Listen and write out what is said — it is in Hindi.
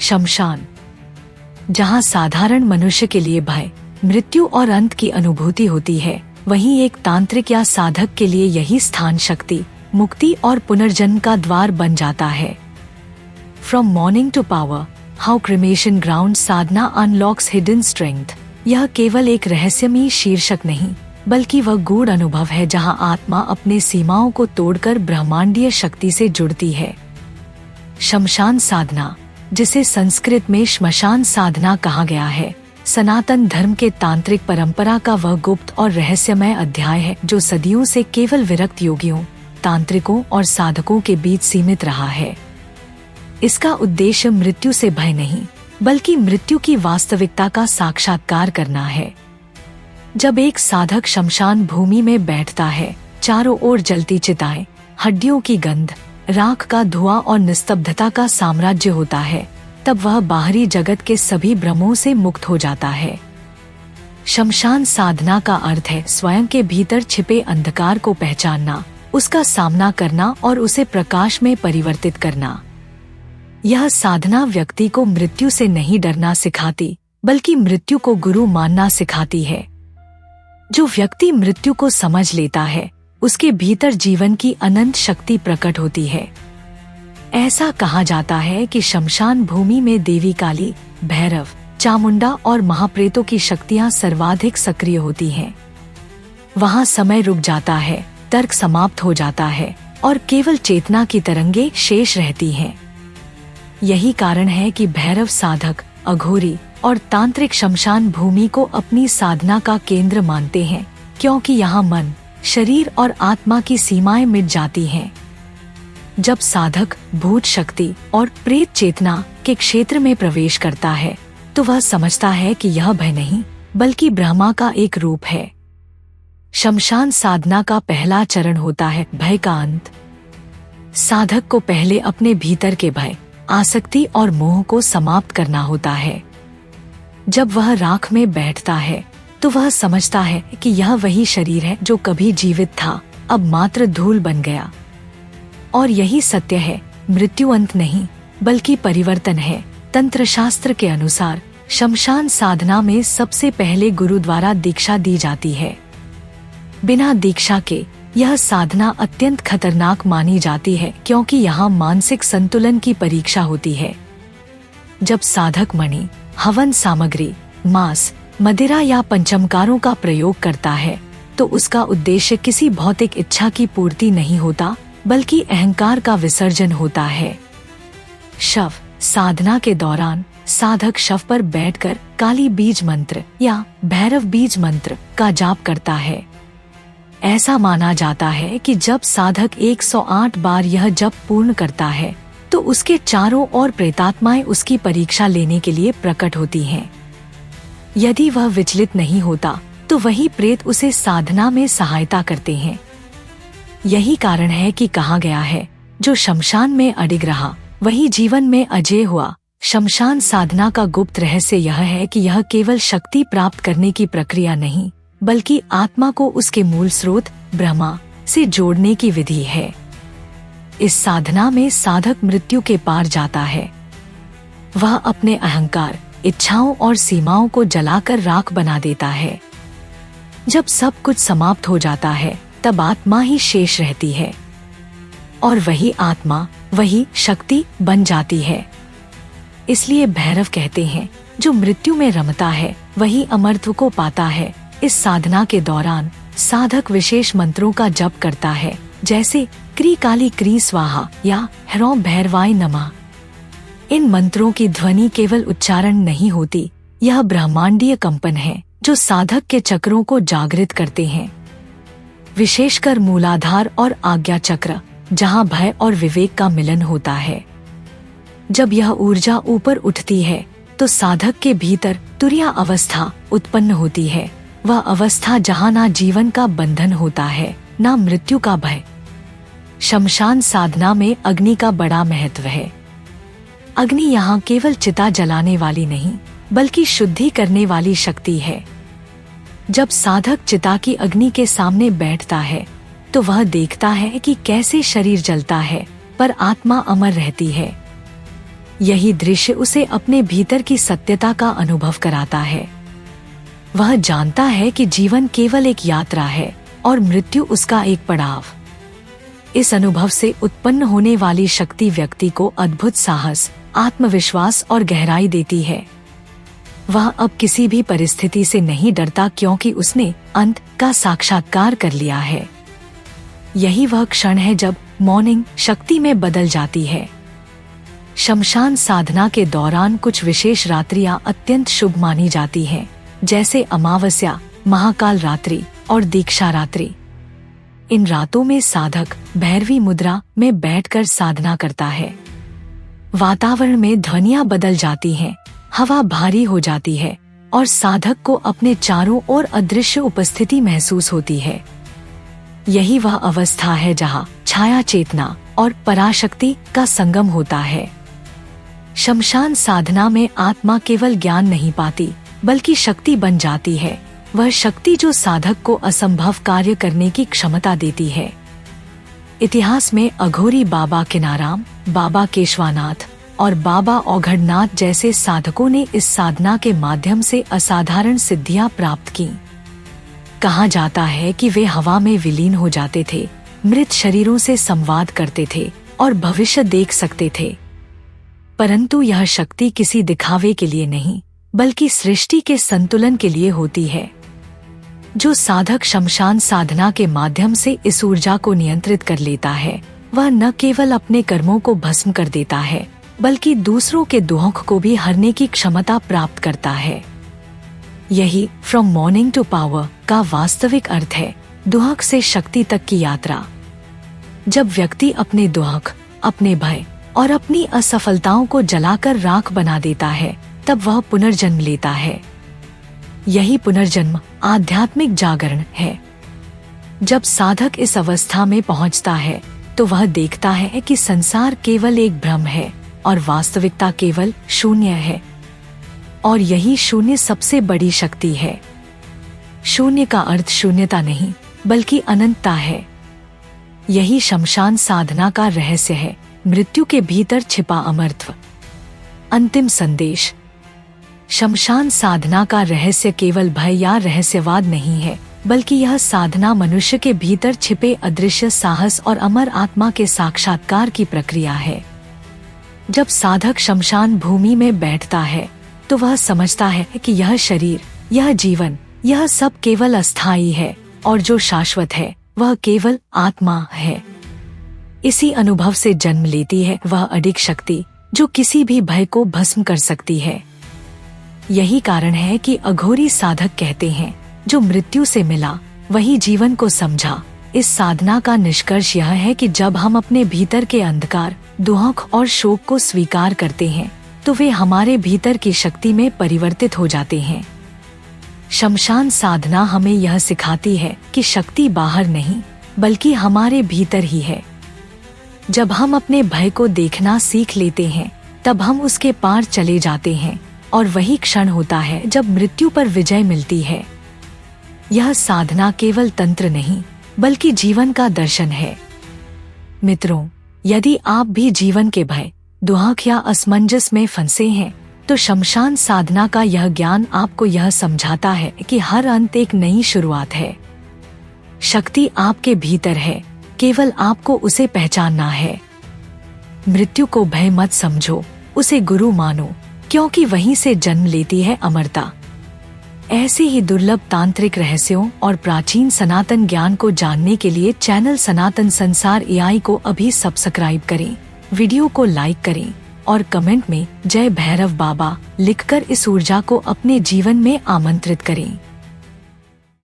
शमशान, जहाँ साधारण मनुष्य के लिए भय, मृत्यु और अंत की अनुभूति होती है, वहीं एक तांत्रिक या साधक के लिए यही स्थान शक्ति, मुक्ति और पुनर्जन्म का द्वार बन जाता है। From mourning to power, how cremation ground sadhana unlocks hidden strength. यह केवल एक रहस्यमयी शीर्षक नहीं, बल्कि वह गूढ़ अनुभव है जहां आत्मा अपने सीमाओं को तोड़कर ब्रह्मांडीय शक्ति से जुड़ती है। शमशान साधना, जिसे संस्कृत में श्मशान साधना कहा गया है, सनातन धर्म के तांत्रिक परंपरा का वह गुप्त और रहस्यमय अध्याय है जो सदियों से केवल विरक्त योगियों, तांत्रिकों और साधकों के बीच सीमित रहा है। इसका उद्देश्य मृत्यु से भय नहीं, बल्कि मृत्यु की वास्तविकता का साक्षात्कार करना है। जब एक साधक शमशान भूमि में बैठता है, चारों ओर जलती चिताएं, हड्डियों की गंध, राख का धुआं और निस्तब्धता का साम्राज्य होता है, तब वह बाहरी जगत के सभी भ्रमों से मुक्त हो जाता है। शमशान साधना का अर्थ है स्वयं के भीतर छिपे अंधकार को पहचानना, उसका सामना करना और उसे प्रकाश में परिवर्तित करना। यह साधना व्यक्ति को मृत्यु से नहीं डरना सिखाती, बल्कि मृत्यु को गुरु मानना सिखाती है। जो व्यक्ति मृत्यु को समझ लेता है, उसके भीतर जीवन की अनंत शक्ति प्रकट होती है। ऐसा कहा जाता है कि शमशान भूमि में देवी काली, भैरव, चामुंडा और महाप्रेतों की शक्तियां सर्वाधिक सक्रिय होती हैं। वहां समय रुक जाता है, तर्क समाप्त हो जाता है और केवल चेतना की तरंगे शेष रहती हैं। यही कारण है कि भैरव साधक, अघोरी और तांत्रिक शमशान भूमि को अपनी साधना का केंद्र मानते हैं, क्योंकि यहाँ मन, शरीर और आत्मा की सीमाएं मिट जाती हैं। जब साधक भूत शक्ति और प्रेत चेतना के क्षेत्र में प्रवेश करता है, तो वह समझता है कि यह भय नहीं, बल्कि ब्रह्मा का एक रूप है। शमशान साधना का पहला चरण होता है भय का अंत। साधक को पहले अपने भीतर के भय, आसक्ति और मोह को समाप्त करना होता है। जब वह राख में बैठता है, तो वह समझता है कि यह वही शरीर है जो कभी जीवित था, अब मात्र धूल बन गया। और यही सत्य है, मृत्यु अंत नहीं, बल्कि परिवर्तन है। तंत्र शास्त्र के अनुसार शमशान साधना में सबसे पहले गुरु द्वारा दीक्षा दी जाती है। बिना दीक्षा के यह साधना अत्यंत खतरनाक मानी जाती है, क्योंकि यहाँ मानसिक संतुलन की परीक्षा होती है। जब साधक मणि, हवन सामग्री, मांस, मदिरा या पंचमकारों का प्रयोग करता है, तो उसका उद्देश्य किसी भौतिक इच्छा की पूर्ति नहीं होता, बल्कि अहंकार का विसर्जन होता है। शव साधना के दौरान साधक शव पर बैठकर काली बीज मंत्र या भैरव बीज मंत्र का जाप करता है। ऐसा माना जाता है कि जब साधक 108 बार यह जप पूर्ण करता है, तो उसके चारों ओर प्रेतात्माएं उसकी परीक्षा लेने के लिए प्रकट होती हैं। यदि वह विचलित नहीं होता, तो वही प्रेत उसे साधना में सहायता करते हैं। यही कारण है कि कहा गया है, जो शमशान में अडिग रहा, वही जीवन में अजय हुआ। शमशान साधना का गुप्त रहस्य यह है कि यह केवल शक्ति प्राप्त करने की प्रक्रिया नहीं, बल्कि आत्मा को उसके मूल स्रोत ब्रह्मा से जोड़ने की विधि है। इस साधना में साधक मृत्यु के पार जाता है। वह अपने अहंकार, इच्छाओं और सीमाओं को जलाकर राख बना देता है। जब सब कुछ समाप्त हो जाता है, तब आत्मा ही शेष रहती है, और वही आत्मा, वही शक्ति बन जाती है। इसलिए भैरव कहते हैं, जो मृत्यु में रमता है, वही अमरत्व को पाता है। इस साधना के दौरान साधक विशेष मंत्रों का जप करता है, जैसे क्री काली क्री स्वाहा या ह्रौं भैरवाय नमः। इन मंत्रों की ध्वनि केवल उच्चारण नहीं होती, यह ब्रह्मांडीय कंपन है जो साधक के चक्रों को जागृत करते हैं, विशेषकर मूलाधार और आज्ञा चक्र, जहां भय और विवेक का मिलन होता है। जब यह ऊर्जा ऊपर उठती है, तो साधक के भीतर तुरिया अवस्था उत्पन्न होती है। वह अवस्था जहां ना जीवन का बंधन होता है, ना मृत्यु का भय। शमशान साधना में अग्नि का बड़ा महत्व है। अग्नि यहाँ केवल चिता जलाने वाली नहीं, बल्कि शुद्धि करने वाली शक्ति है। जब साधक चिता की अग्नि के सामने बैठता है, तो वह देखता है कि कैसे शरीर जलता है, पर आत्मा अमर रहती है। यही दृश्य उसे अपने भीतर की सत्यता का अनुभव कराता है। वह जानता है कि जीवन केवल एक यात्रा है और मृत्यु उसका एक पड़ाव। इस अनुभव से उत्पन्न होने वाली शक्ति व्यक्ति को अद्भुत साहस, आत्मविश्वास और गहराई देती है। वह अब किसी भी परिस्थिति से नहीं डरता क्योंकि उसने अंत का साक्षात्कार कर लिया है। यही वह क्षण है जब मॉर्निंग शक्ति में बदल जाती है। शमशान साधना के दौरान कुछ विशेष रात्रियां अत्यंत शुभ मानी जाती हैं, जैसे अमावस्या, महाकाल रात्रि और दीक्षा रात्रि। इन रातों में साधक भैरवी मुद्रा में बैठकर साधना करता है। वातावरण में ध्वनियां बदल जाती हैं, हवा भारी हो जाती है और साधक को अपने चारों ओर अदृश्य उपस्थिति महसूस होती है। यही वह अवस्था है जहाँ छाया चेतना और पराशक्ति का संगम होता है। शमशान साधना में आत्मा केवल ज्ञान नहीं पाती बल्कि शक्ति बन जाती है, वह शक्ति जो साधक को असंभव कार्य करने की क्षमता देती है। इतिहास में अघोरी बाबा किनाराम, बाबा केशवानाथ और बाबा औघड़नाथ जैसे साधकों ने इस साधना के माध्यम से असाधारण सिद्धियां प्राप्त की। कहा जाता है कि वे हवा में विलीन हो जाते थे, मृत शरीरों से संवाद करते थे और भविष्य देख सकते थे। परंतु यह शक्ति किसी दिखावे के लिए नहीं बल्कि सृष्टि के संतुलन के लिए होती है। जो साधक शमशान साधना के माध्यम से इस ऊर्जा को नियंत्रित कर लेता है, वह न केवल अपने कर्मों को भस्म कर देता है बल्कि दूसरों के दुख को भी हरने की क्षमता प्राप्त करता है। यही फ्रॉम मॉर्निंग टू पावर का वास्तविक अर्थ है, दुख से शक्ति तक की यात्रा। जब व्यक्ति अपने दुख, अपने भय और अपनी असफलताओं को जलाकर राख बना देता है, तब वह पुनर्जन्म लेता है। यही पुनर्जन्म आध्यात्मिक जागरण है। जब साधक इस अवस्था में पहुंचता है तो वह देखता है कि संसार केवल एक भ्रम है और वास्तविकता केवल शून्य है। और यही शून्य सबसे बड़ी शक्ति है। शून्य का अर्थ शून्यता नहीं बल्कि अनंतता है। यही शमशान साधना का रहस्य है, मृत्यु के भीतर छिपा अमरत्व। अंतिम संदेश। शमशान साधना का रहस्य केवल भय या रहस्यवाद नहीं है, बल्कि यह साधना मनुष्य के भीतर छिपे अदृश्य साहस और अमर आत्मा के साक्षात्कार की प्रक्रिया है। जब साधक शमशान भूमि में बैठता है तो वह समझता है कि यह शरीर, यह जीवन, यह सब केवल अस्थायी है और जो शाश्वत है वह केवल आत्मा है। इसी अनुभव से जन्म लेती है वह अडिग शक्ति जो किसी भी भय को भस्म कर सकती है। यही कारण है कि अघोरी साधक कहते हैं, जो मृत्यु से मिला वही जीवन को समझा। इस साधना का निष्कर्ष यह है कि जब हम अपने भीतर के अंधकार, दुख और शोक को स्वीकार करते हैं तो वे हमारे भीतर की शक्ति में परिवर्तित हो जाते हैं। शमशान साधना हमें यह सिखाती है कि शक्ति बाहर नहीं बल्कि हमारे भीतर ही है। जब हम अपने भय को देखना सीख लेते हैं तब हम उसके पार चले जाते हैं और वही क्षण होता है जब मृत्यु पर विजय मिलती है। यह साधना केवल तंत्र नहीं बल्कि जीवन का दर्शन है। मित्रों, यदि आप भी जीवन के भय, दुख या असमंजस में फंसे हैं तो शमशान साधना का यह ज्ञान आपको यह समझाता है कि हर अंत एक नई शुरुआत है। शक्ति आपके भीतर है, केवल आपको उसे पहचानना है। मृत्यु को भय मत समझो, उसे गुरु मानो, क्योंकि वहीं से जन्म लेती है अमरता। ऐसे ही दुर्लभ तांत्रिक रहस्यों और प्राचीन सनातन ज्ञान को जानने के लिए चैनल सनातन संसार AI को अभी सब्सक्राइब करें, वीडियो को लाइक करें और कमेंट में जय भैरव बाबा लिखकर इस ऊर्जा को अपने जीवन में आमंत्रित करें।